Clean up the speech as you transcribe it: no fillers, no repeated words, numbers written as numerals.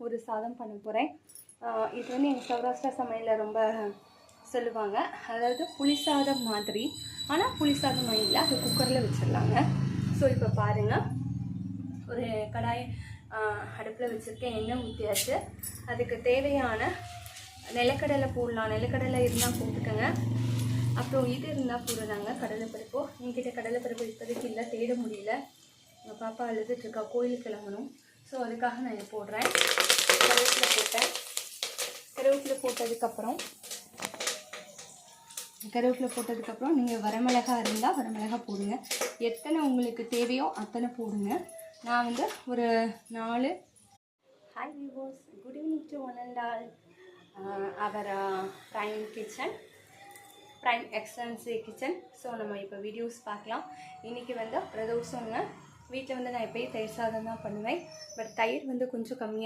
ஒரு சாதம் பண்ண போகிறேன். இது வந்து எங்கள் சௌராஷ்டிரா சமையலில் ரொம்ப சொல்லுவாங்க. அதாவது புளிசாதம் மாதிரி, ஆனால் புளிசாதம் இல்லை, அது குக்கரில் வச்சிடலாங்க. ஸோ இப்போ பாருங்கள், ஒரு கடாய் அடுப்பில் வச்சுருக்கேன். எண்ணெய் ஊற்றியாச்சு. அதுக்கு தேவையான நிலக்கடலை போடலாம். நிலக்கடலை இருந்தால் போட்டுக்கோங்க. அப்புறம் இது இருந்தால் போடுறாங்க கடலைப்பருப்போ. என்கிட்ட கடலைப்பருப்பு இப்போதைக்கு இல்லை, தேட முடியல. எங்கள் பாப்பா அழுதுட்டுருக்கா, கோயிலுக்கு கிளம்பணும். ஸோ அதுக்காக நான் இதை போடுறேன். கருவேப்பிலை போட்டேன். கருவேப்பிலை போட்டதுக்கப்புறம் நீங்கள் வரமிளகா இருந்தால் வரமிளகா போடுங்க. எத்தனை உங்களுக்கு தேவையோ அத்தனை போடுங்க. நான் வந்து ஒரு 4. Hi viewers, good evening to one and all. Our prime kitchen, prime excellency kitchen. So நம்ம இப்போ வீடியோஸ் பார்க்கலாம். இன்றைக்கி வந்து பிரதோஷங்க. வீட்டில் வந்து நான் எப்போயும் தயிர் சாதம் தான் பண்ணுவேன். பட் தயிர் வந்து கொஞ்சம் கம்மியாக